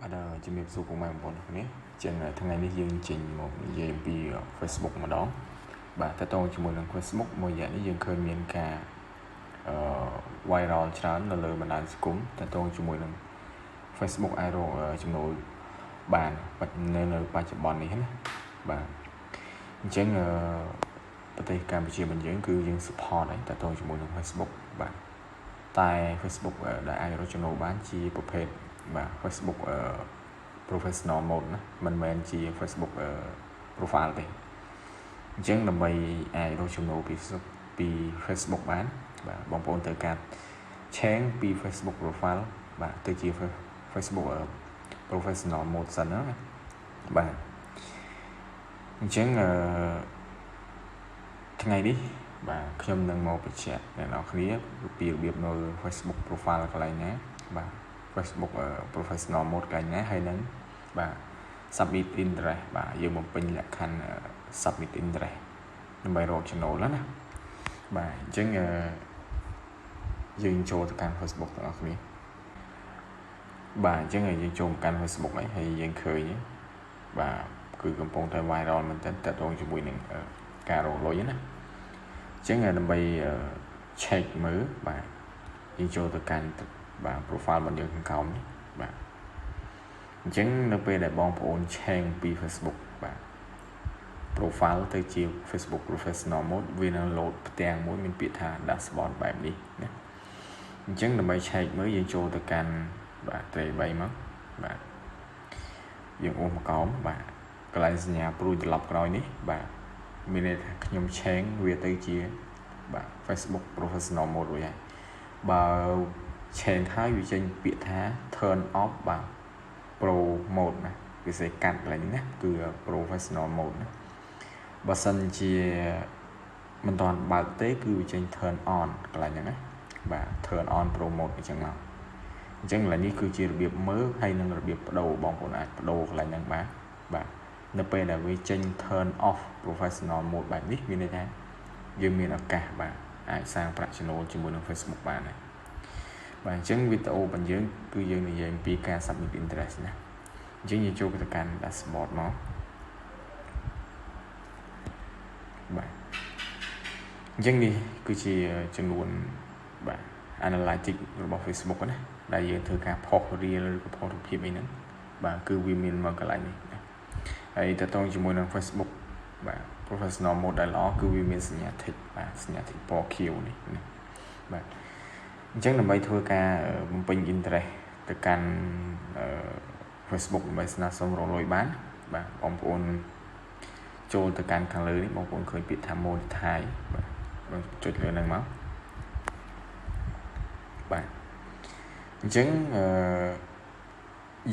Padaជំរាបសួរពុកម៉ែបងប្អូនគ្នាចឹងថ្ងៃនេះយើងចេញមកនិយាយអំពី Facebook ម្ដងបាទតើតើជាមួយនឹង Facebook មួយរយៈនេះយើងឃើញមានការ viral ច្រើននៅលើបណ្ដាញសង្គមតើតើជាមួយនឹង Facebook អាចរកចំណូលបាននៅបច្ចុប្បន្ននេះណាបាទអញ្ចឹងប្រទេសកម្ពុជារបស់យើងគឺយើង support ហើយតើតើជាមួយនឹង Facebook បាទតែ Facebook ដែលអាចរកចំណូលបានជាប្រភេទបាទ Facebook professional mode ណាមិនមែនជា Facebook profile ទេអញ្ចឹងដើម្បីអាចរកចំណូលពី Facebook បានបាទបងប្អូនត្រូវការ change ពី Facebook profile បាទទៅជា Facebook professional mode សិនណាបាទអញ្ចឹងថ្ងៃនេះបាទខ្ញុំនឹងមកបញ្ជាក់អ្នកនរគ្នាពីរបៀបនៅ Facebook profile កន្លែងណាបាទ Facebook professional mode កន្លែងណាហើយនឹងបាទ submit interest បាទយើងបំពេញលក្ខខណ្ឌ submit interest ដើម្បីរកចំណូលណាបាទអញ្ចឹងយើងចូលទៅកាន់ Facebook ទាំងអស់គ្នាបាទអញ្ចឹងយើងចូលកាន់ Facebook ហើយយើងឃើញបាទគឺកំពុងតែ viral មែនតើតើតងជាមួយនឹងការរកលុយណាអញ្ចឹងដើម្បី check មើលបាទយើងចូលទៅកាន់បាទ profile របស់យើងខាងក្រោមនេះបាទអញ្ចឹងនៅពេលដែលបងប្អូន change ពី Facebook បាទ profile ទៅជា Facebook professional mode វានឹង load ផ្ទាំងមួយមានពាក្យថា dashboard បែបនេះណាអញ្ចឹងដើម្បី check មើលយើងចូលទៅកាន់បាទត្រី3មកបាទយើងអូសមកកោមបាទកន្លែងសញ្ញាព្រួយត្រឡប់ក្រោយនេះបាទមានន័យថាខ្ញុំ change វាទៅជាបាទ Facebook professional mode រួចហើយបើ change ហើយវាចេញពាក្យថា turn off បាទ pro mode ណាវាសេកាត់កន្លែងនេះណាគឺ professional mode ណាបើសិនជាមិនទាន់បើកទេគឺវាចេញ turn on កន្លែងហ្នឹងណាបាទ turn on pro mode អញ្ចឹងមកអញ្ចឹងកន្លែងនេះគឺជារបៀបមើលហើយនឹងរបៀបបដូរបងប្អូនអាចបដូរកន្លែងហ្នឹងបាទនៅពេលដែលវាចេញ turn off professional mode បែបនេះមានន័យថាយើងមានឱកាសបាទអាចសាងប្រាក់ចំណូលជាមួយនឹង Facebook បានហើយបាទអញ្ចឹងវីដេអូរបស់យើងគឺយើងនិយាយអំពីការ submit interest ណាអញ្ចឹងយើងចូលទៅកាន់ dashboard មកបាទអញ្ចឹងនេះគឺជាចំនួនបាទ analytics របស់ Facebook ណាដែលយើងធ្វើការផុស reel ឬក៏ផុសរូបភាពអីហ្នឹងបាទគឺវាមានមកកន្លែងនេះណាហើយតើតើជាមួយនឹង Facebook បាទ professional mode ដែលល្អគឺវាមានសញ្ញា tick បាទសញ្ញា tick ពណ៌ខៀវនេះណាបាទអញ្ចឹងដើម្បីធ្វើការបំពេញ interest ទៅកាន់Facebook ដើម្បីស្នើសុំរកលុយបានបាទបងប្អូនចូលទៅកាន់ខាងលើនេះបងប្អូនឃើញពាក្យថា monetize បាទបងចុចលើហ្នឹងមកបាទអញ្ចឹង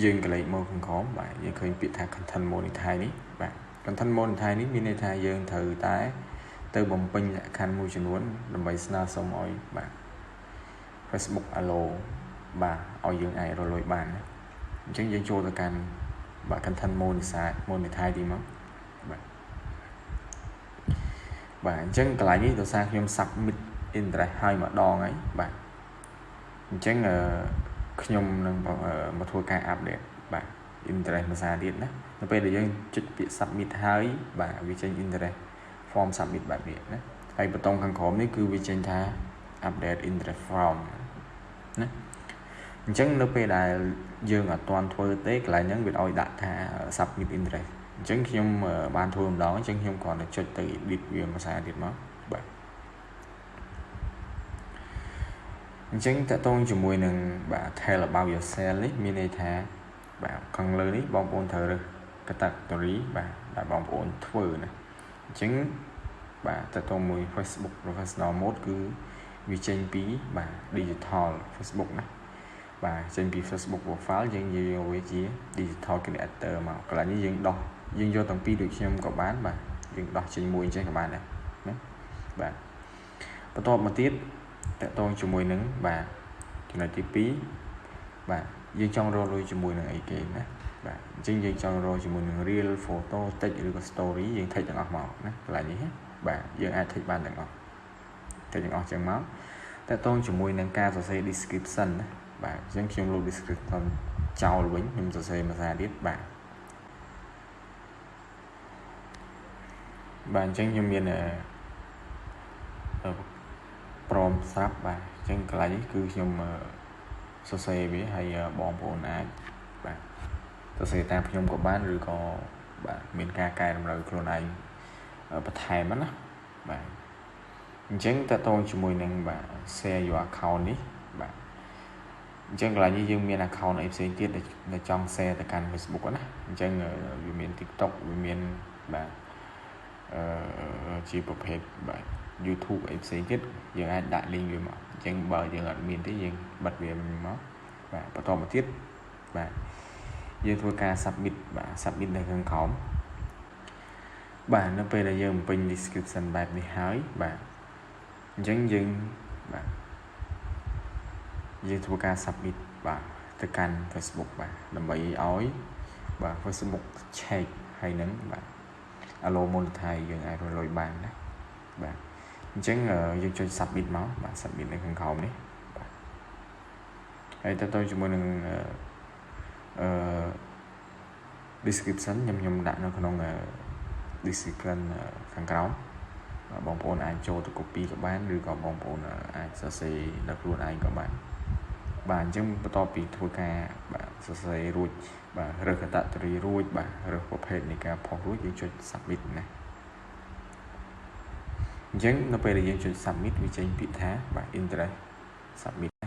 យើងកលេចមកខាងក្រោមបាទយើងឃើញពាក្យថា content monetize នេះបាទ content monetize នេះមានន័យថាយើងត្រូវតែទៅបំពេញលក្ខខណ្ឌមួយចំនួនដើម្បីស្នើសុំឲ្យបាទ Facebook allow បាទឲ្យយើងអាចរកលុយបានអញ្ចឹងយើងចូលទៅកាន់បាទ content monetize ទីមកបាទអញ្ចឹងកន្លែងនេះដោយសារខ្ញុំ submit interest ឲ្យម្ដងហើយបាទអញ្ចឹងខ្ញុំនឹងមកធ្វើការ update បាទ interest មួយសារទៀតណានៅពេលដែលយើងចុចពាក្យ submit ហើយបាទវាចេញ interest form submit បែបនេះណាហើយប៊ូតុងខាងក្រោមនេះគឺវាចេញថា update interest form ណាអញ្ចឹងនៅពេលដែលយើងអត់ទាន់ធ្វើទេកន្លែងហ្នឹងវាឲ្យដាក់ថា submit interest អញ្ចឹងខ្ញុំបានធ្វើម្ដងអញ្ចឹងខ្ញុំគ្រាន់តែចុចទៅ edit វាមួយសារទៀតមកបាទអញ្ចឹងតើតងជាមួយនឹងបាទ tell about yourself នេះមានន័យថាបាទខាងលើនេះបងប្អូនត្រូវរើស category បាទដែលបងប្អូនធ្វើណាអញ្ចឹងបាទតើតមួយ Facebook professional mode គឺវាចេញពីបាទ digital Facebook ណាបាទចេញពី Facebook profile យើងយកវាជា digital creator មកកន្លែងនេះយើងយកទាំងពីរដូចខ្ញុំក៏បានបាទយើងដោះចេញមួយអញ្ចឹងក៏បានដែរណាបាទបន្ទាប់មកទៀតតកតងជាមួយនឹងបាទចំណុចទី2បាទយើងចង់រកលុយជាមួយនឹងអីគេណាបាទអញ្ចឹងយើងចង់រកជាមួយនឹង reel photo text ឬក៏ story យើង take ទាំងអស់មកណាកន្លែងនេះបាទយើងអាច take បានទាំងអស់ take ទាំងអស់ចឹងមកតកតងជាមួយនឹងការសរសេរ description ណា បាទអញ្ចឹងខ្ញុំលុប description ចោលវិញខ្ញុំសរសេរភាសាទៀតបាទបាទអញ្ចឹងខ្ញុំមានព្រមស្រាប់បាទអញ្ចឹងកន្លែងនេះគឺខ្ញុំសរសេរវាហើយបងប្អូនអាចបាទសរសេរតាមខ្ញុំក៏បានឬក៏បាទមានការកែតម្រូវខ្លួនឯងបន្ថែមណាបាទអញ្ចឹងតើតងជាមួយនឹងបាទ share your account នេះបាទអញ្ចឹងកន្លែងនេះយើងមាន account អីផ្សេងទៀតដែលចង់ share ទៅកាន់ Facebook ណាអញ្ចឹងវាមាន TikTok វាមានបាទជាប្រភេទបាទ YouTube អីផ្សេងទៀតយើងអាចដាក់ link វាមកអញ្ចឹងបើយើងអត់មានទេយើងបិទវាមកបាទបន្តមកទៀតបាទយើងធ្វើការ submit បាទ submit នៅខាងក្រោមបាទនៅពេលដែលយើងបំពេញ description បែបនេះហើយបាទអញ្ចឹងយើងបាទយើងធ្វើការ submit បាទទៅកាន់ Facebook បាទដើម្បីឲ្យបាទ Facebook check ហើយនឹងបាទ allow monetize យើងអាចរយបានណាបាទអញ្ចឹងយើងចុច submit មកបាទ submit នៅខាងក្រោមនេះបាទហើយតទៅជាមួយនឹងdescription ខ្ញុំដាក់នៅក្នុងdescription ខាងក្រោមបងប្អូនអាចចូលទៅ copy ក៏បានឬក៏បងប្អូនអាចសរសេរដល់ខ្លួនឯងក៏បានបាទអញ្ចឹងបន្ទាប់ពីធ្វើការបាទសរសេររួចបាទរើស category រួចបាទរើសប្រភេទនៃការផុសរួចយើងចុច submit ណាអញ្ចឹងនៅពេលដែលយើងចុច submit វាចេញពាក្យថាបាទ interest submit